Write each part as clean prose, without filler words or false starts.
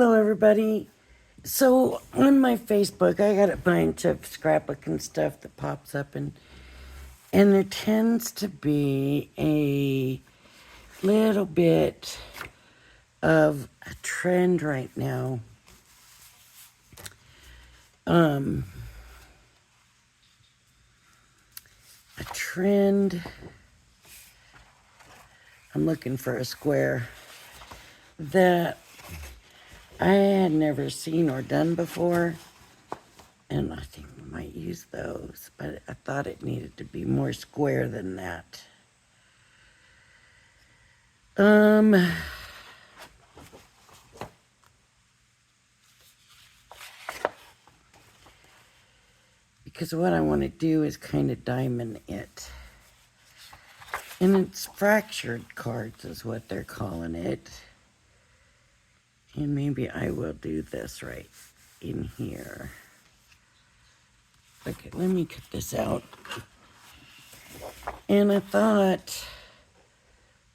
Hello, everybody. So on my Facebook, I got a bunch of scrapbooking stuff that pops up, and there tends to be a little bit of a trend right now. A trend. I'm looking for a square that I had never seen or done before. And I think we might use those, but I thought it needed to be more square than that. Because what I want to do is kind of diamond it. And it's fractured cards is what they're calling it. And maybe I will do this right in here. Okay, let me cut this out. And I thought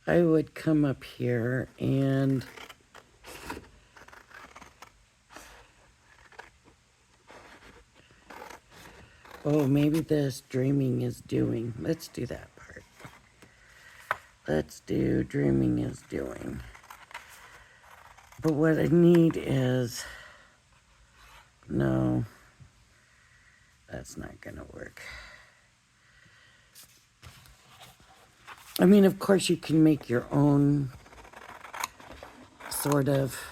I would come up here and maybe this dreaming is doing. Let's do that part. Let's do dreaming is doing. But what I need is, no, that's not gonna work. I mean, of course you can make your own sort of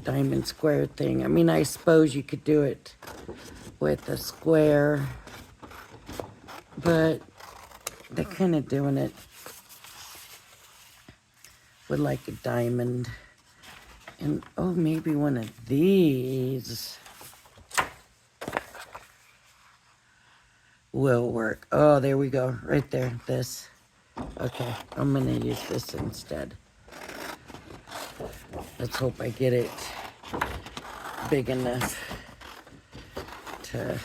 diamond square thing. I mean, I suppose you could do it with a square, but they're kind of doing it with like a diamond. And maybe one of these will work. Oh, there we go, right there, this. Okay, I'm gonna use this instead. Let's hope I get it big enough to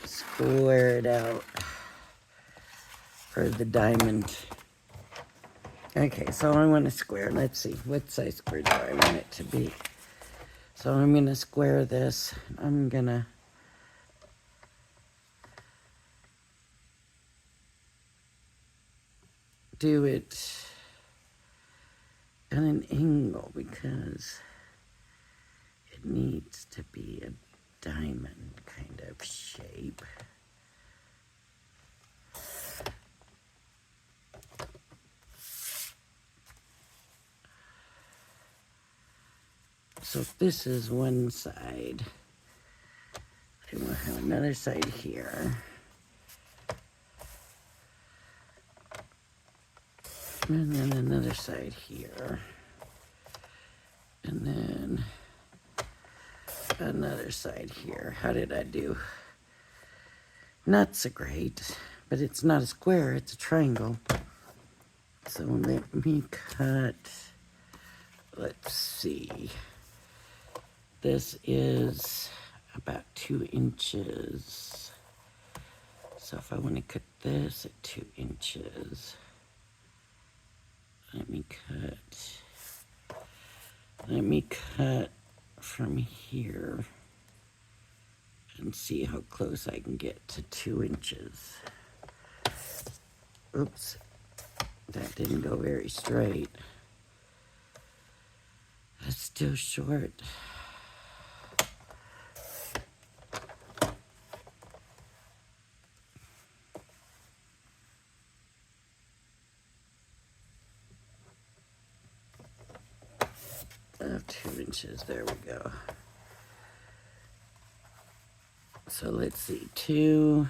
square it out for the diamond. Okay, so I want to square. Let's see, what size square do I want it to be? So I'm going to square this. I'm going to do it at an angle because it needs to be a diamond kind of shape. So if this is one side, I will have another side here. And then another side here. And then another side here. How did I do? Not so great, but it's not a square, it's a triangle. So let me cut, let's see. This is about 2 inches. So if I want to cut this at 2 inches, let me cut from here and see how close I can get to 2 inches. Oops, that didn't go very straight. That's still short. Oh, 2 inches, there we go. So let's see, 2.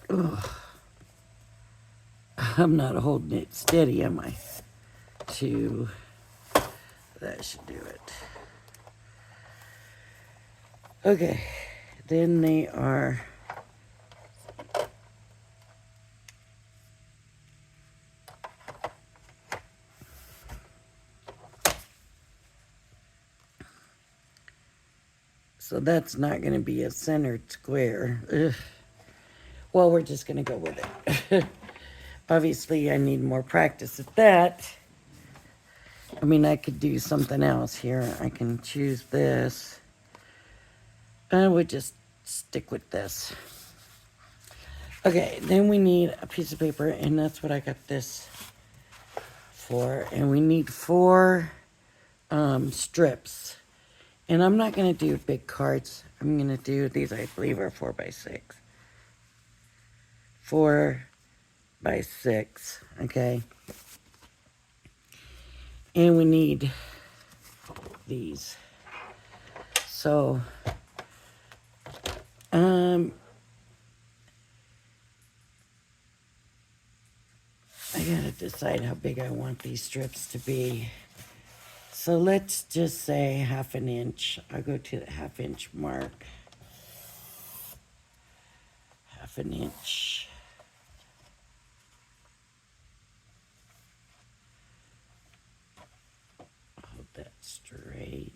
Oh, I'm not holding it steady, am I? 2, that should do it. Okay, then they are So that's not going to be a centered square. Ugh. Well, we're just going to go with it. Obviously, I need more practice at that. I mean, I could do something else here. I can choose this. I would just stick with this. Okay, then we need a piece of paper, and that's what I got this for. And we need 4 strips. And I'm not going to do big cards. I'm going to do these, I believe, are 4 by 6. 4 by 6, okay? And we need these. So, I gotta decide how big I want these strips to be. So let's just say 1/2 inch. I'll go to the 1/2 inch mark. 1/2 inch. Hold that straight.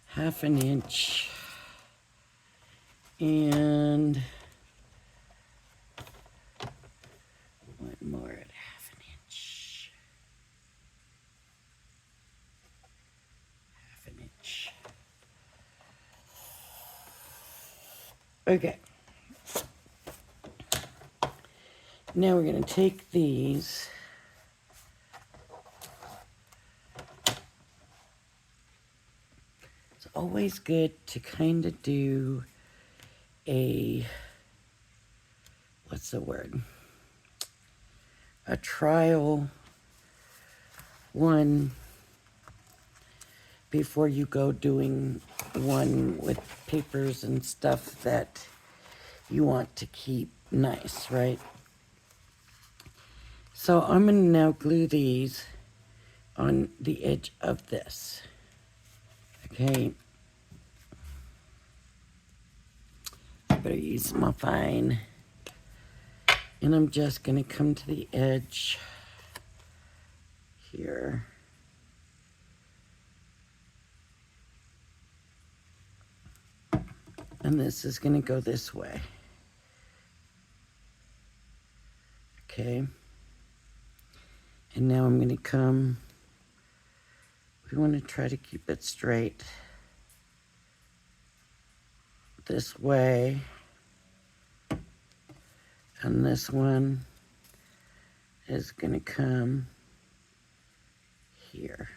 Half an inch. And one more at 1/2 inch. 1/2 inch. Okay. Now we're going to take these. It's always good to kind of do a, what's the word? A trial one before you go doing one with papers and stuff that you want to keep nice, right? So I'm going to now glue these on the edge of this. Okay. I better use my fine. And I'm just going to come to the edge here. And this is going to go this way. Okay. And now I'm going to come, we want to try to keep it straight this way. And this one is going to come here.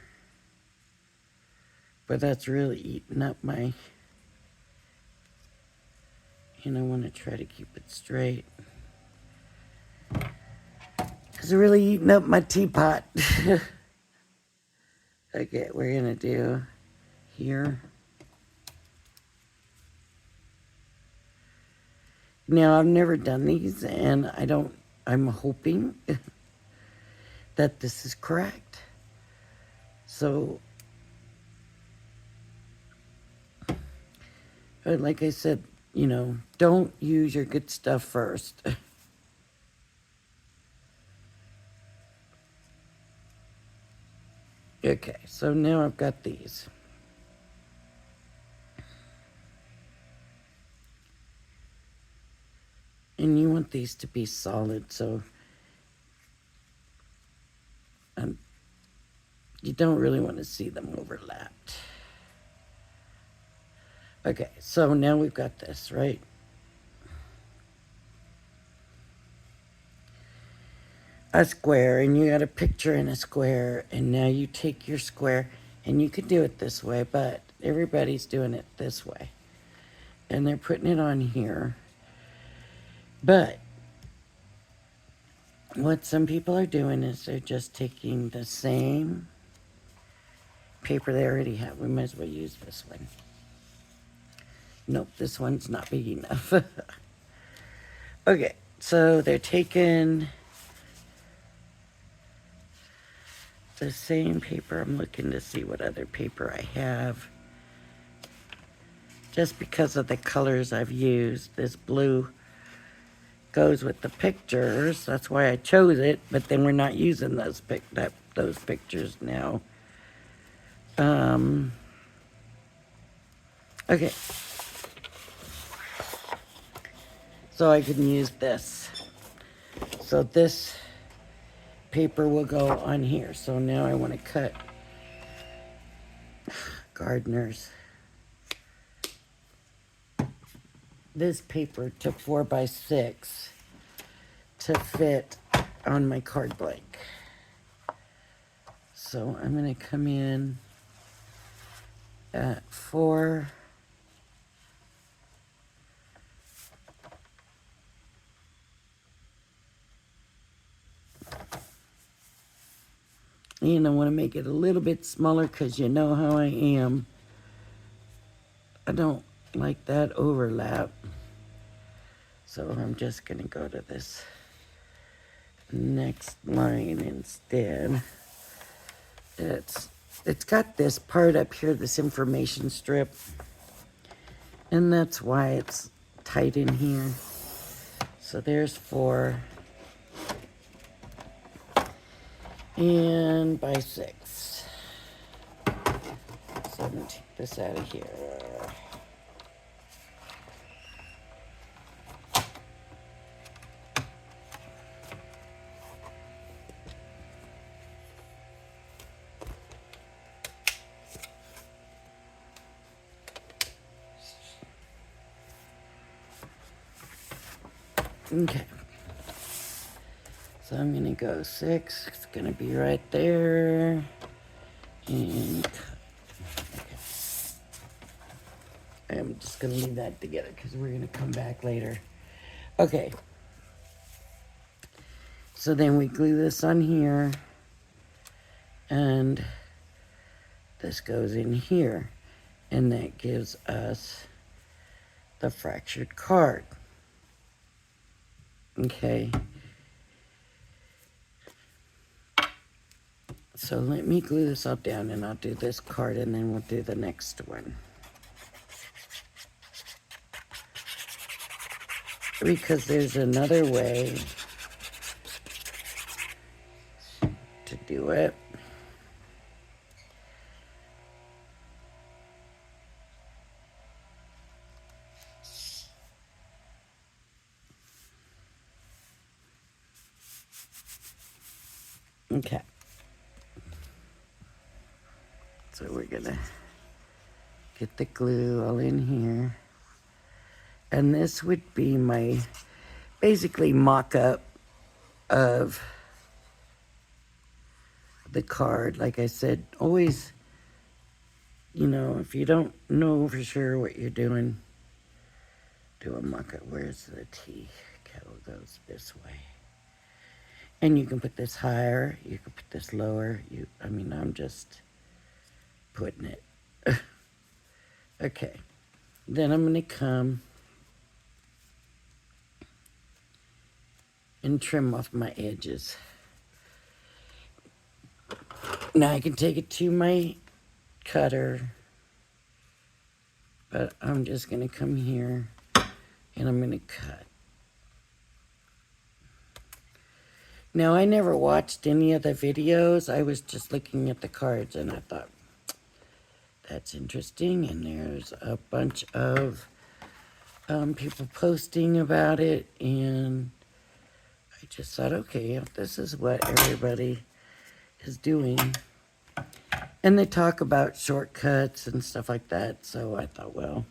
But that's really eating up my, and I want to try to keep it straight. It's really eating up my teapot. Okay, we're going to do here. Now, I've never done these, and I'm hoping that this is correct. So, like I said, don't use your good stuff first. Okay, so now I've got these. And you want these to be solid, so you don't really want to see them overlapped. Okay, so now we've got this, right? A square, and you got a picture in a square, and now you take your square, and you could do it this way, but everybody's doing it this way. And they're putting it on here. But what some people are doing is they're just taking the same paper they already have. We might as well use this one. Nope, this one's not big enough. Okay, so they're taking the same paper. I'm looking to see what other paper I have. Just because of the colors I've used, this blue goes with the pictures. That's why I chose it, but then we're not using those pictures now. Okay. So I can use this. So this paper will go on here. So now I want to cut gardeners. This paper to 4x6 to fit on my card blank. So I'm going to come in at 4. And I want to make it a little bit smaller because you know how I am. I don't like that overlap. So I'm just going to go to this next line instead. It's got this part up here, this information strip. And that's why it's tight in here. So there's 4. And by 6. So I'm going to take this out of here. Okay. So I'm going to go 6. It's going to be right there. And cut. Okay. I'm just going to leave that together because we're going to come back later. Okay. So then we glue this on here. And this goes in here. And that gives us the fractured card. Okay. So let me glue this all down and I'll do this card and then we'll do the next one. Because there's another way to do it. Okay. So we're gonna get the glue all in here. And this would be my basically mock-up of the card. Like I said, always, you know, if you don't know for sure what you're doing, do a mock-up. Where's the tea kettle? Goes this way. And you can put this higher, you can put this lower. I'm just putting it. Okay. Then I'm gonna come and trim off my edges. Now I can take it to my cutter, but I'm just gonna come here and I'm gonna cut. Now I never watched any of the videos. I was just looking at the cards and I thought, that's interesting. And there's a bunch of people posting about it, and I just thought, okay, if this is what everybody is doing. And they talk about shortcuts and stuff like that, so I thought, well,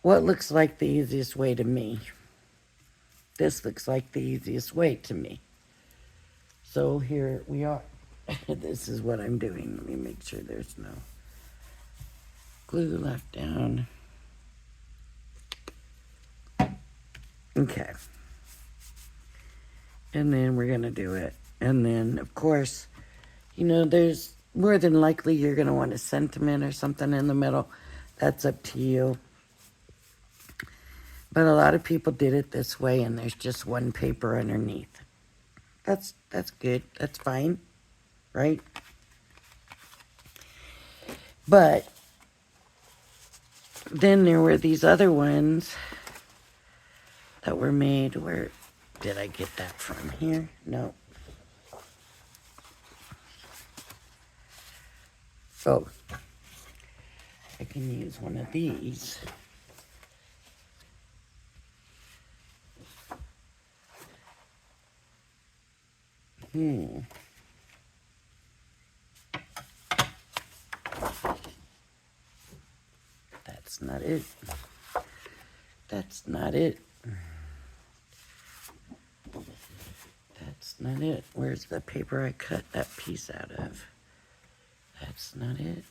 what looks like the easiest way to me? This looks like the easiest way to me. So here we are. This is what I'm doing. Let me make sure there's no glue left down. Okay. And then we're going to do it. And then, of course, you know, there's more than likely you're going to want a sentiment or something in the middle. That's up to you. But a lot of people did it this way, and there's just one paper underneath. That's good. That's fine. right? But then there were these other ones that were made. Where did I get that from? Here? No. Oh, I can use one of these. That's not it. That's not it. That's not it. Where's the paper I cut that piece out of? That's not it.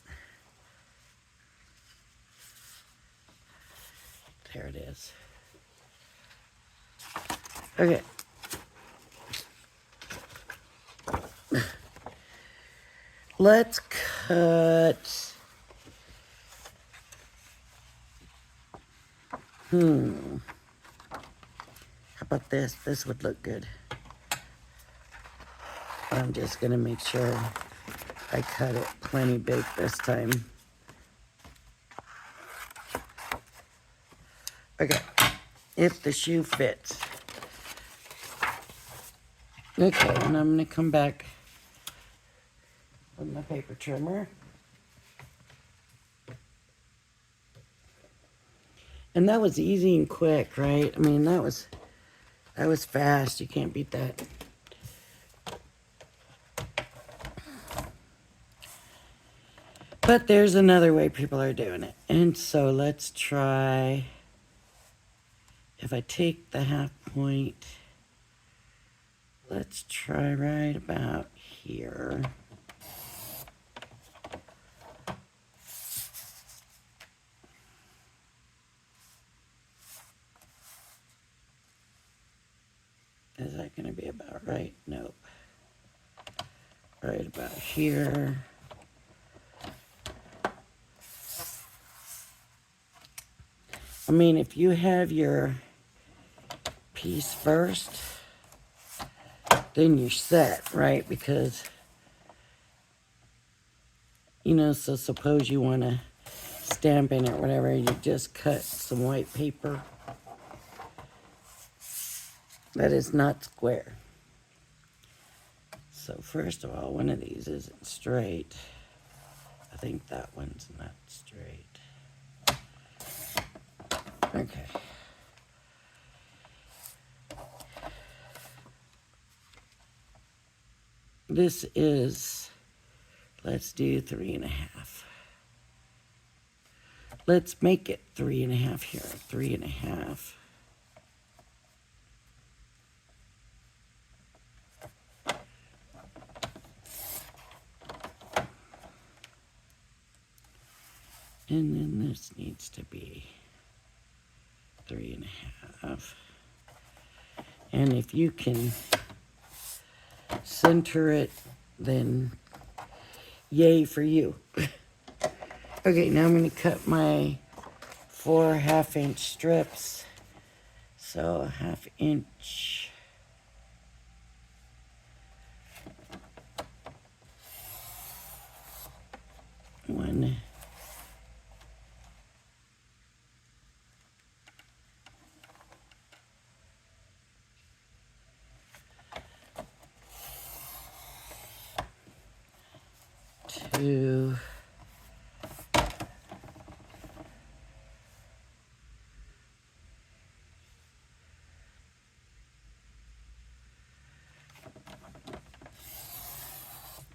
There it is. Okay. Let's cut. How about this? This would look good. I'm just gonna make sure I cut it plenty big this time. Okay, if the shoe fits. Okay, and I'm gonna come back with my paper trimmer. And that was easy and quick, right? I mean, that was fast. You can't beat that. But there's another way people are doing it. And so let's try, if I take the half point, let's try right about here. Is that going to be about right? Nope. Right about here. I mean, if you have your piece first, then you're set, right? Because, you know, so suppose you want to stamp in it or whatever, you just cut some white paper. That is not square. So first of all, one of these isn't straight. I think that one's not straight. Okay. This is, let's do 3.5. Let's make it 3.5 here. 3.5. And then this needs to be 3.5. And if you can center it, then yay for you. Okay, now I'm going to cut my 4 half-inch strips. So 1/2 inch. One. Two.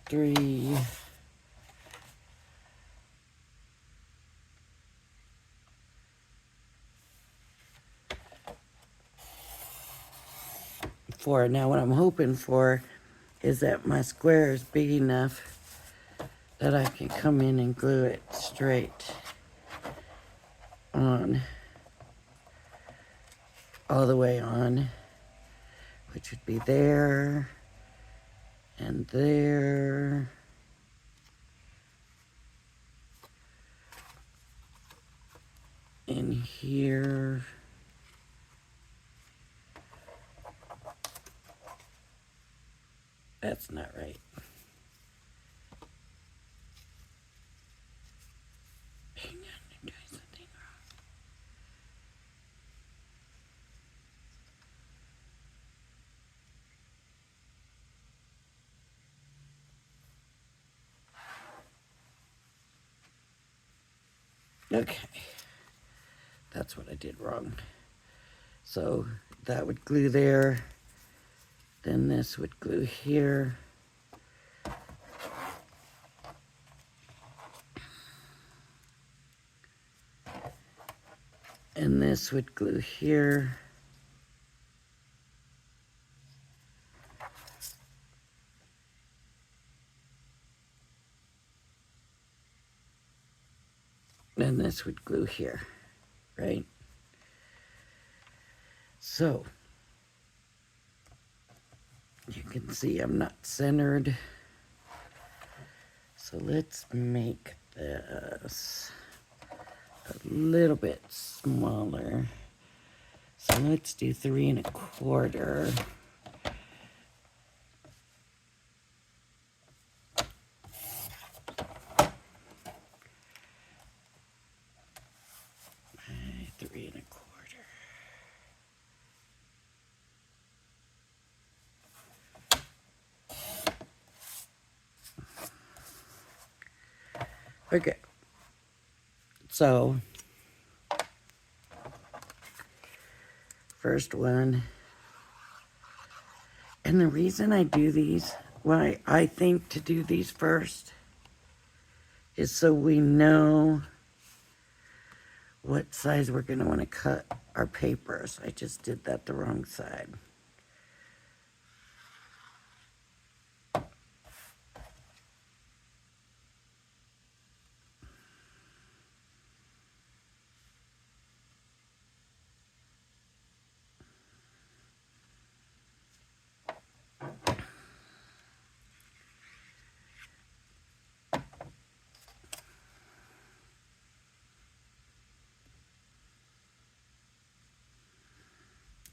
3. 4. Now what I'm hoping for is that my square is big enough that I can come in and glue it straight on, all the way on, which would be there and there. In here. That's not right. Okay, that's what I did wrong. So that would glue there, then this would glue here. And this would glue here. And this would glue here, right? So, you can see I'm not centered. So let's make this a little bit smaller. So let's do 3 1/4. Three and a quarter. Okay. So, first one. And the reason I do these, why I think to do these first, is so we know what size we're going to want to cut our papers. I just did that the wrong side.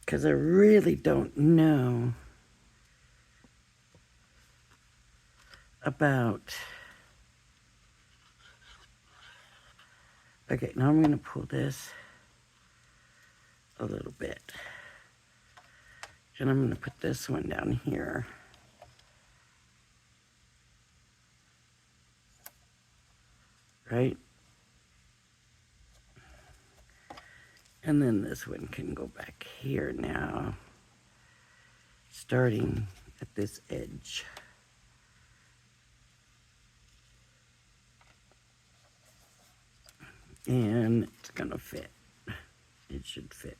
Because I really don't know about... Okay, now I'm going to pull this a little bit. And I'm going to put this one down here. Right? And then this one can go back here now, starting at this edge. And it's gonna fit. It should fit.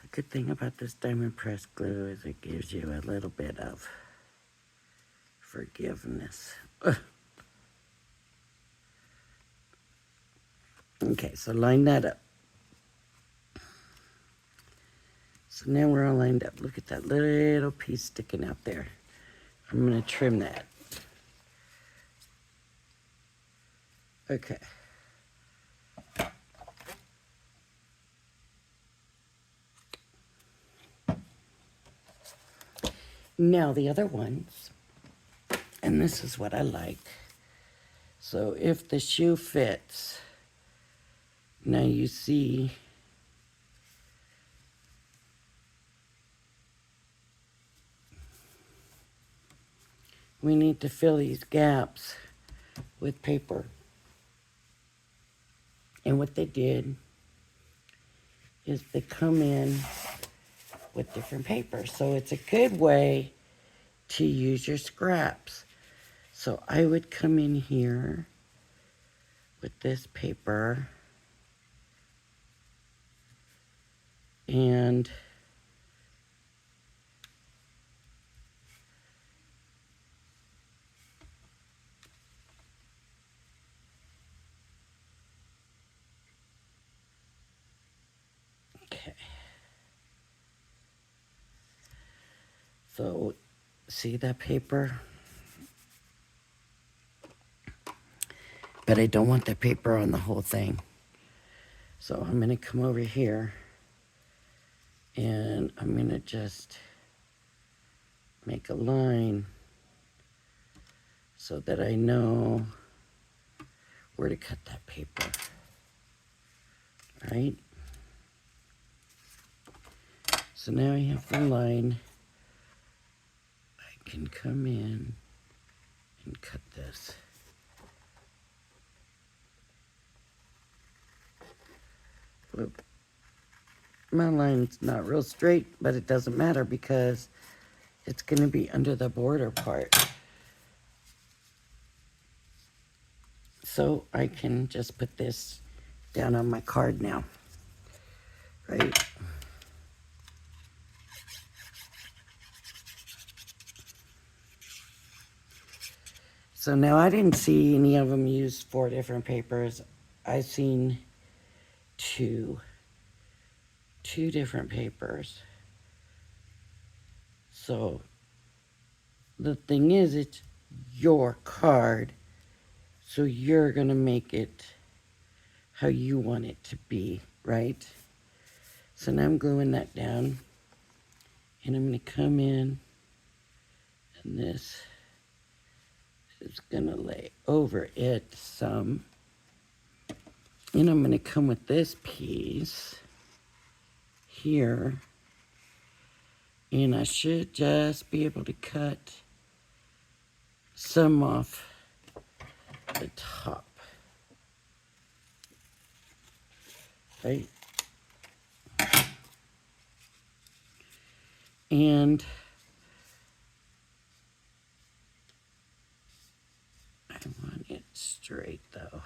The good thing about this diamond press glue is it gives you a little bit of forgiveness. Okay, so line that up. So now we're all lined up. Look at that little piece sticking out there. I'm gonna trim that. Okay. Now the other ones, and this is what I like. So if the shoe fits, now you see we need to fill these gaps with paper. And what they did is they come in with different paper. So it's a good way to use your scraps. So I would come in here with this paper and okay. So see that paper? But I don't want the paper on the whole thing. So I'm gonna come over here and I'm gonna just make a line so that I know where to cut that paper, right? So now I have the line. I can come in and cut this. Whoop. My line's not real straight, but it doesn't matter because it's going to be under the border part. So I can just put this down on my card now, right? So now I didn't see any of them use 4 different papers. I seen two different papers. So the thing is, it's your card, so you're gonna make it how you want it to be, right? So now I'm gluing that down, and I'm gonna come in, and this is gonna lay over it some. And I'm gonna come with this piece here, and I should just be able to cut some off the top, right? And I want it straight though.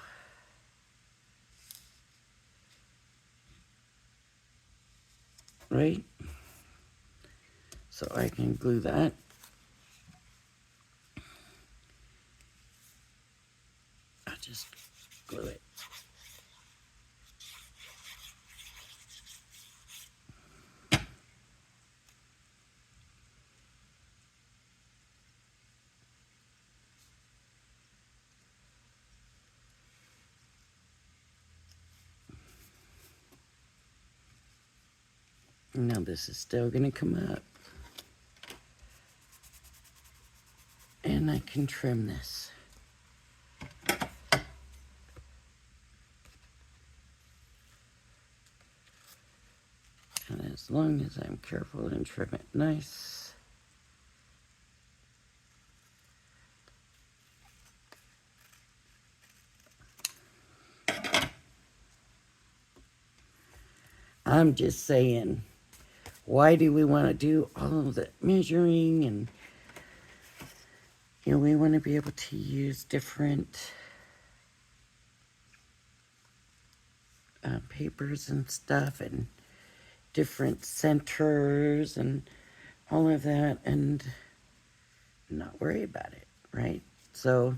Right? So I can glue that. I'll just glue it. Now this is still gonna come up. And I can trim this. And as long as I'm careful and trim it nice. I'm just saying, why do we want to do all of the measuring? And, you know, we want to be able to use different papers and stuff, and different centers and all of that, and not worry about it, right? So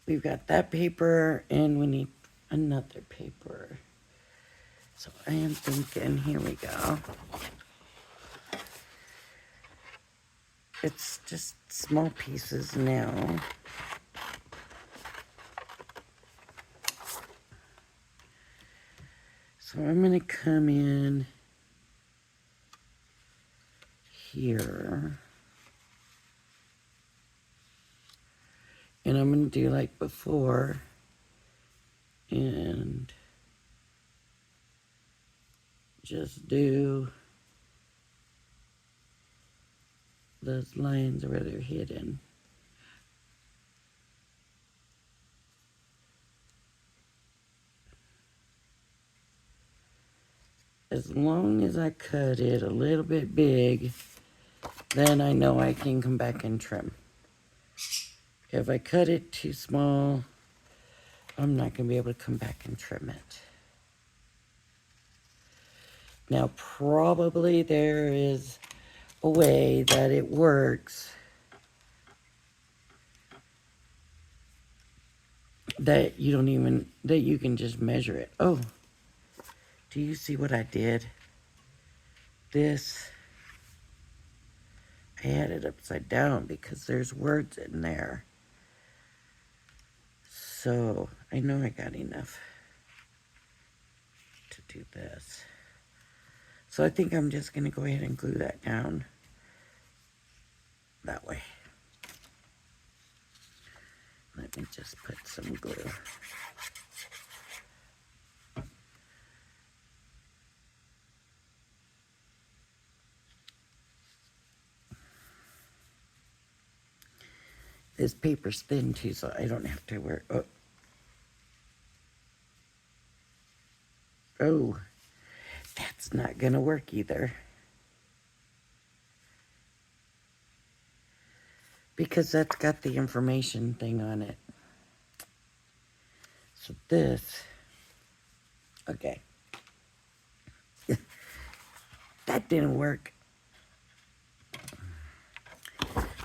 we've got that paper, and we need another paper. So I am thinking, here we go. It's just small pieces now. So I'm gonna come in here. And I'm gonna do like before. And just do those lines where they're hidden. As long as I cut it a little bit big, then I know I can come back and trim. If I cut it too small, I'm not gonna be able to come back and trim it. Now, probably there is a way that it works that you don't even, that you can just measure it. Oh, do you see what I did? This, I had it upside down because there's words in there. So I know I got enough to do this. So I think I'm just gonna go ahead and glue that down that way. Let me just put some glue. This paper's thin too, so I don't have to wear. Oh, oh, that's not gonna work either. Because that's got the information thing on it. So this, okay. That didn't work.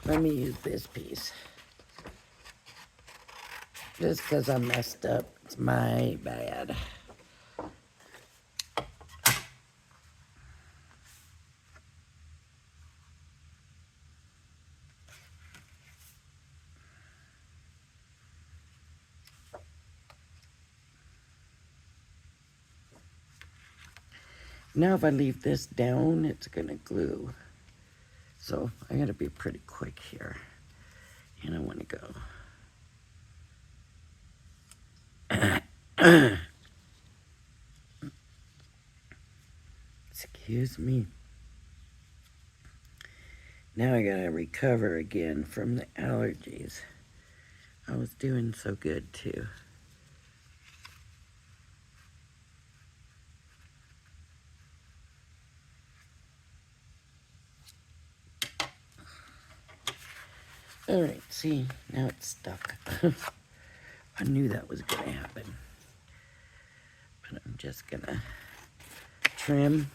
Let me use this piece. Just because I messed up. It's my bad. Now if I leave this down, it's gonna glue. So I gotta be pretty quick here. And I wanna go. Excuse me. Now I gotta recover again from the allergies. I was doing so good too. All right, see, now it's stuck. I knew that was gonna happen. But I'm just gonna trim,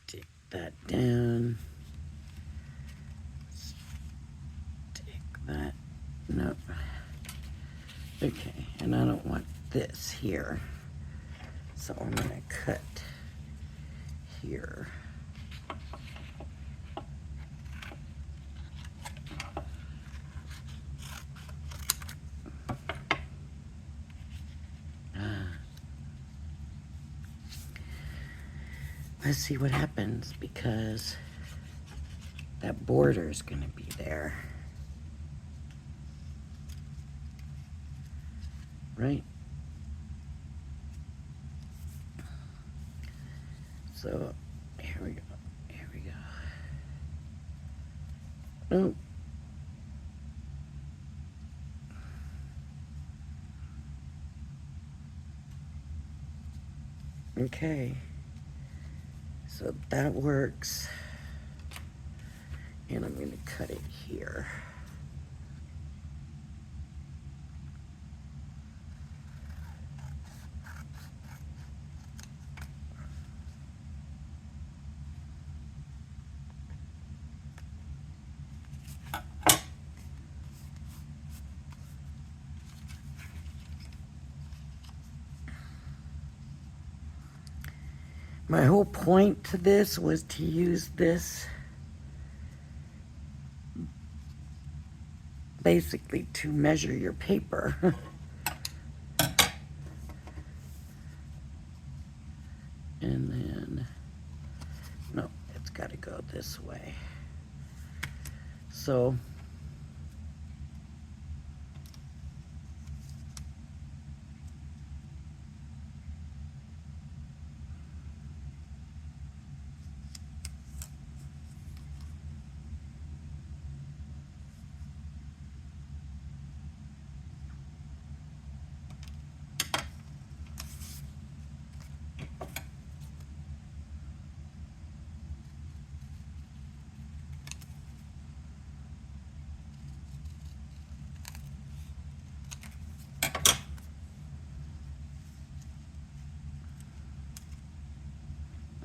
stick that down, stick that, nope. Okay, and I don't want this here. So I'm gonna cut here. Let's see what happens because that border is gonna be there. Right? So, here we go. Here we go. Oh. Okay. So that works. And I'm going to cut it here. My whole point to this was to use this basically to measure your paper. And then, no, it's got to go this way. So,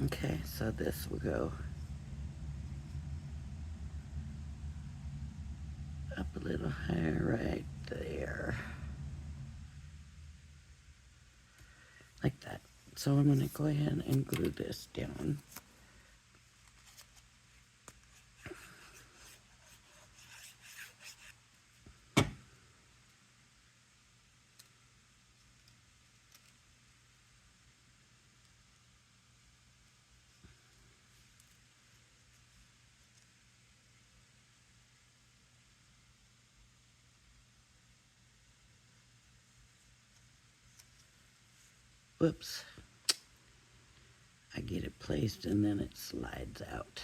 okay, so this will go up a little higher right there. Like that. So I'm going to go ahead and glue this down. Whoops. I get it placed and then it slides out.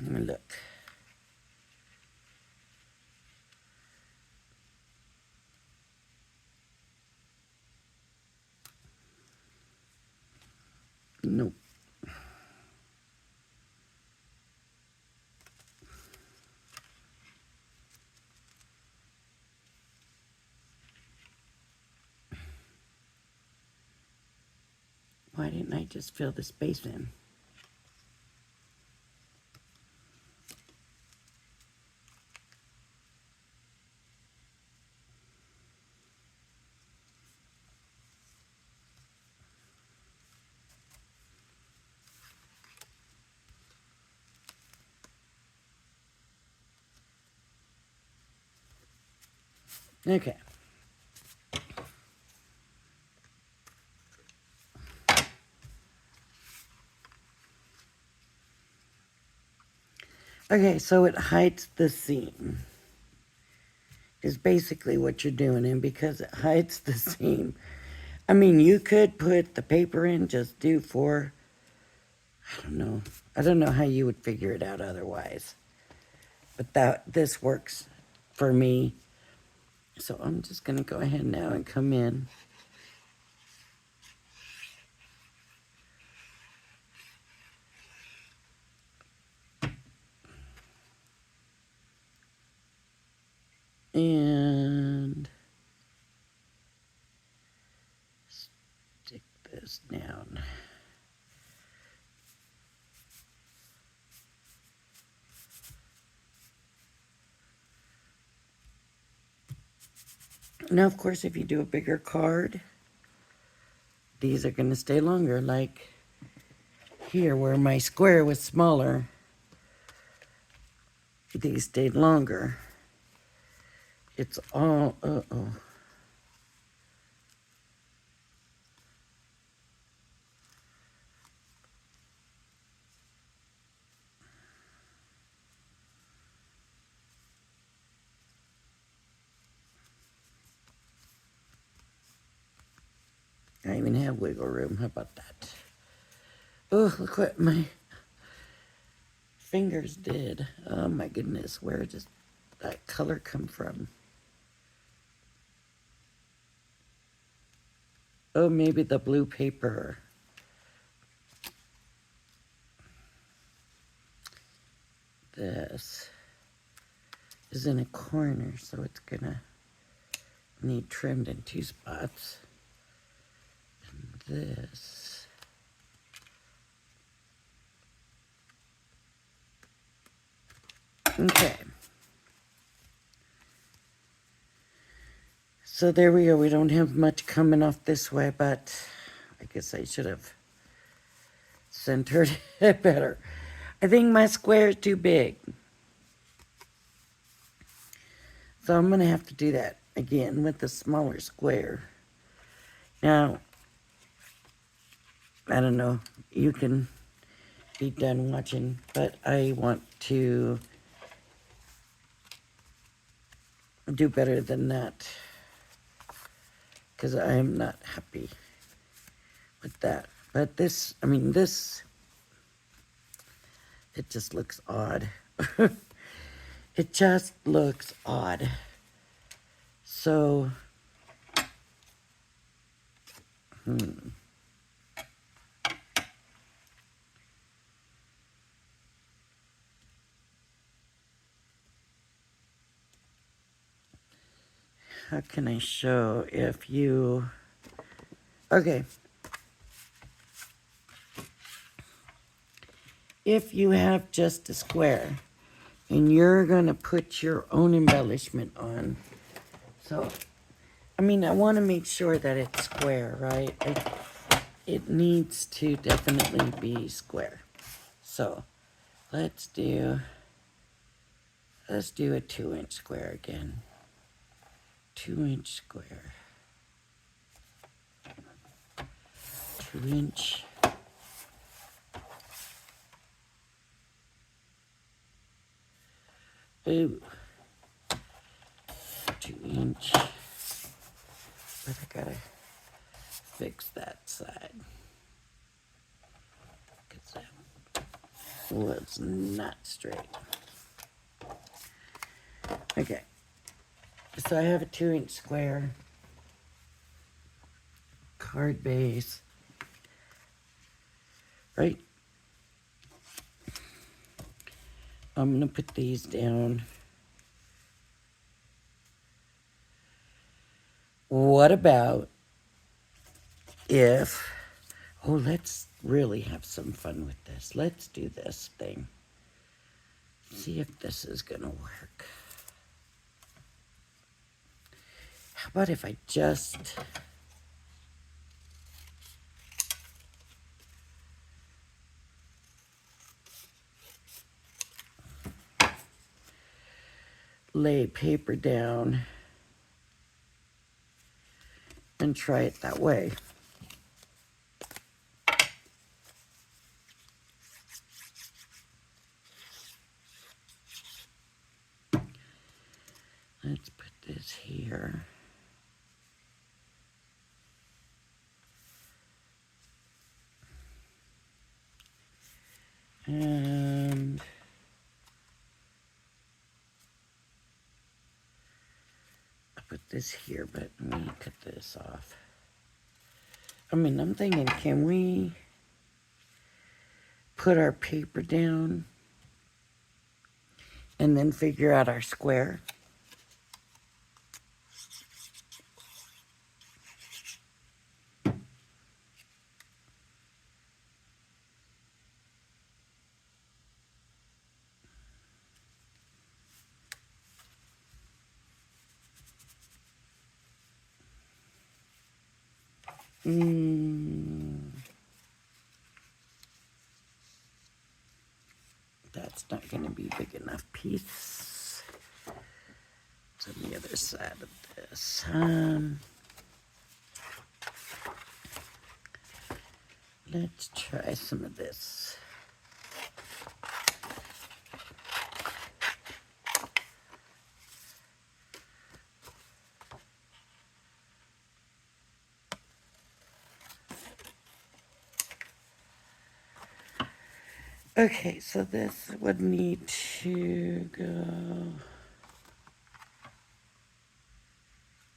Look. Nope. Why didn't I just fill the space in? Okay. Okay, so it hides the seam. Is basically what you're doing, and because it hides the seam, I mean, you could put the paper in, just do four. I don't know how you would figure it out otherwise. But this works for me. So I'm just gonna go ahead now and come in. And stick this down. Now, of course, if you do a bigger card, these are going to stay longer. Like here, where my square was smaller, these stayed longer. It's all, uh-oh. I even have wiggle room. How about that? Oh, look what my fingers did. Oh my goodness, where does that color come from? Oh, maybe the blue paper. This is in a corner, so it's gonna need trimmed in two spots. And this. Okay. So there we go. We don't have much coming off this way, but I guess I should have centered it better. I think my square is too big. So I'm going to have to do that again with the smaller square. Now, I don't know. You can be done watching, but I want to do better than that because I am not happy with that. But this, I mean, this, it just looks odd. It just looks odd. So, how can I show if you, okay. If you have just a square and you're gonna put your own embellishment on, so, I mean, I wanna make sure that it's square, right? It needs to definitely be square. So, let's do a 2-inch square again. 2-inch square. 2-inch. Ooh. 2-inch. But I gotta fix that side. Because that was not straight. Okay. So I have a 2-inch square. Card base. Right? I'm gonna put these down. What about if, oh, let's really have some fun with this. Let's do this thing. See if this is gonna work. How about if I just lay paper down and try it that way. Let's put this here. And I put this here, but let me cut this off. I mean, I'm thinking, can we put our paper down and then figure out our square? That's not going to be big enough piece. It's on the other side of this. Let's try some of this. Okay, so this would need to go.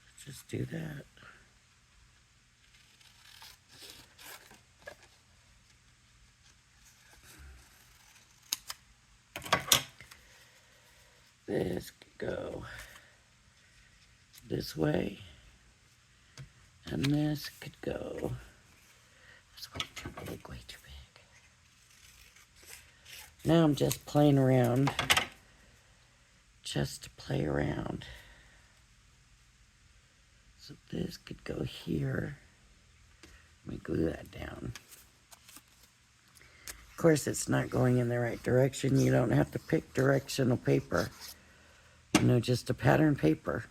Let's just do that. This could go this way, and this could go. That's way too big, way too big. Now I'm just playing around, just to play around. So this could go here. Let me glue that down. Of course, it's not going in the right direction. You don't have to pick directional paper. You know, just a pattern paper.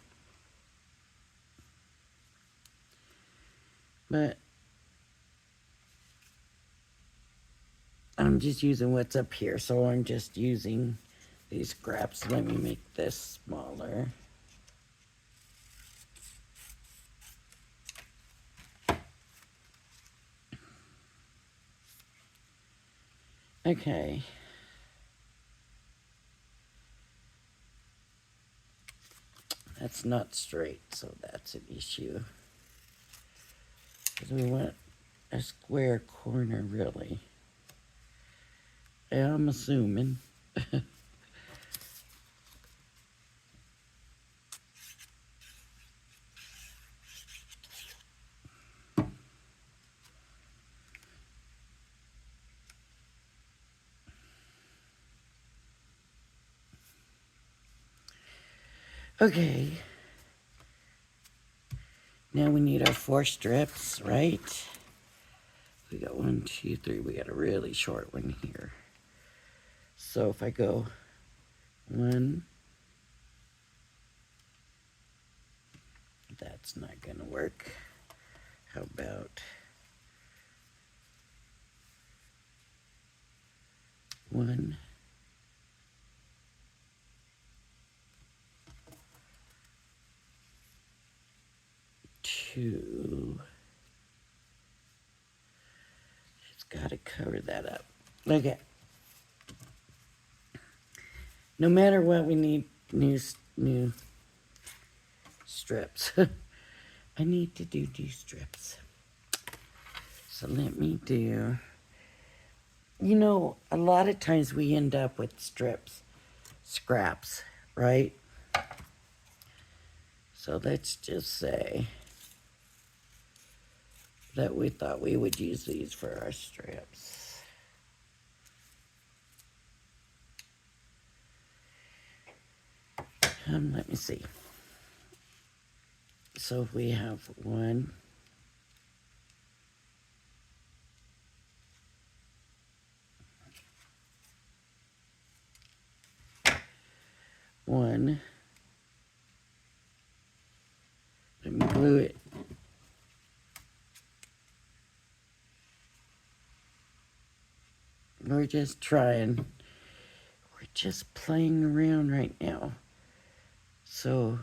But I'm just using what's up here, so I'm just using these scraps. Let me make this smaller. Okay. That's not straight, so that's an issue. Because we want a square corner, really. I'm assuming. Okay. Now we need our 4 strips, right? We got 1, 2, 3. We got a really short one here. So if I go 1, that's not gonna work. How about 1, 2. It's got to cover that up. Okay. No matter what, we need new strips. I need to do strips. So let me do, you know, a lot of times we end up with strips, scraps, right? So let's just say that we thought we would use these for our strips. Let me see. So if we have 1, 1, let me glue it. We're just trying. We're just playing around right now. So,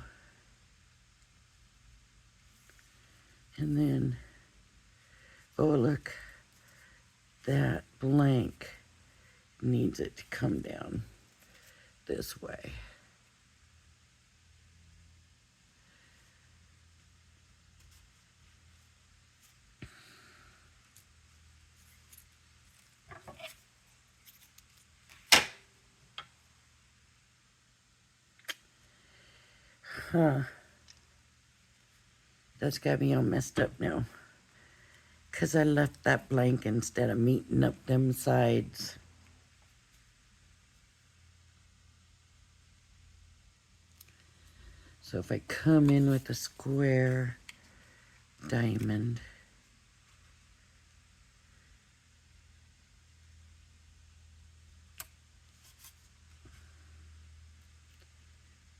and then, oh look, that blank needs it to come down this way. Huh. That's got me all messed up now. Because I left that blank instead of meeting up them sides. So if I come in with a square diamond,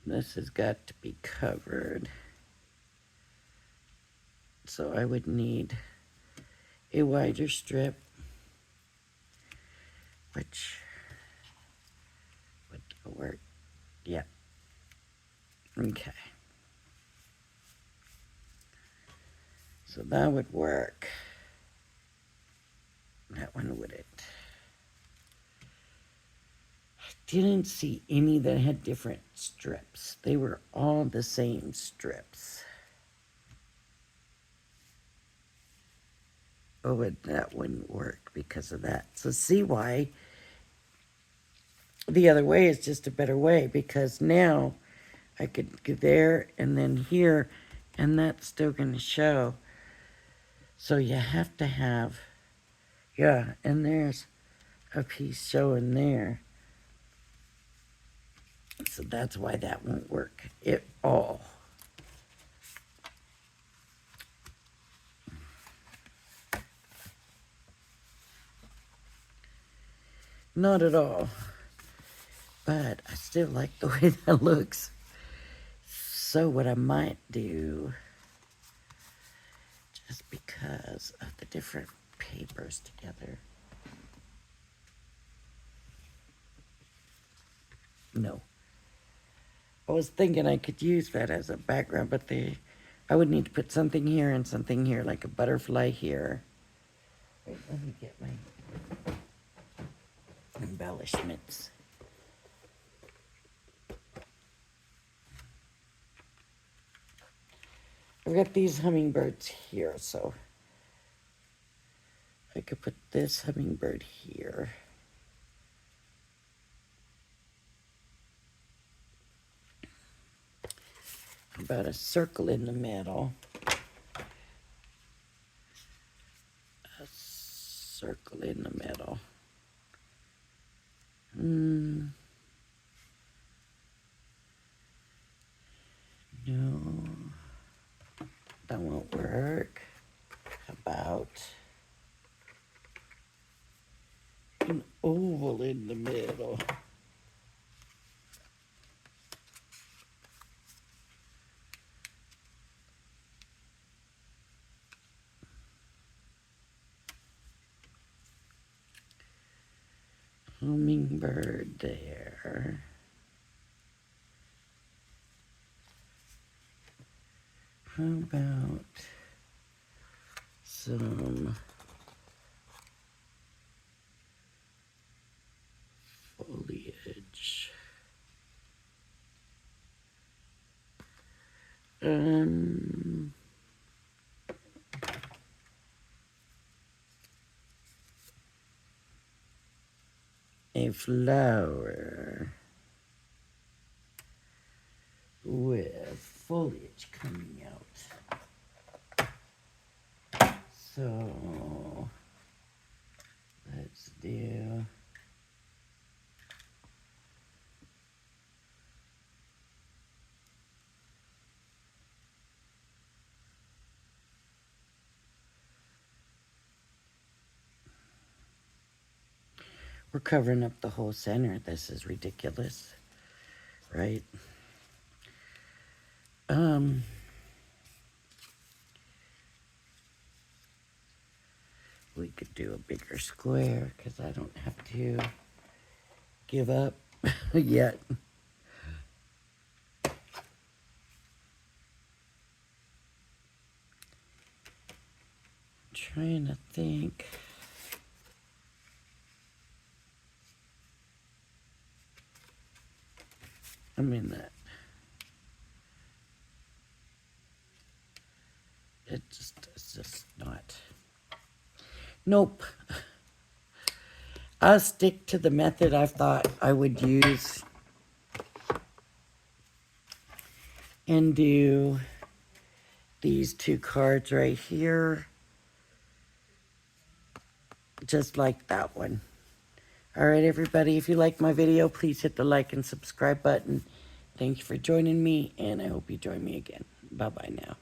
this has got to be covered. So I would need a wider strip, which would work. Yeah. Okay. So that would work. That one wouldn't. I didn't see any that had different strips. They were all the same strips. Oh, but that wouldn't work because of that. So see why the other way is just a better way, because now I could go there and then here, and that's still going to show. So you have to have, yeah, and there's a piece showing there. So that's why that won't work at all. Not at all. But I still like the way that looks. So what I might do, just because of the different papers together. No. I was thinking I could use that as a background, but I would need to put something here and something here, like a butterfly here. Wait, let me get my embellishments. I've got these hummingbirds here, so I could put this hummingbird here. About a circle in the middle. A circle in the middle. No, that won't work. How about an oval in the middle? Hummingbird there. How about some foliage? A flower with foliage coming out. So let's do we're covering up the whole center. This is ridiculous, right? We could do a bigger square because I don't have to give up yet. Trying to think. I mean that. It's just not. Nope. I'll stick to the method I thought I would use and do these two cards right here, just like that one. All right, everybody, if you like my video, please hit the like and subscribe button. Thank you for joining me, and I hope you join me again. Bye-bye now.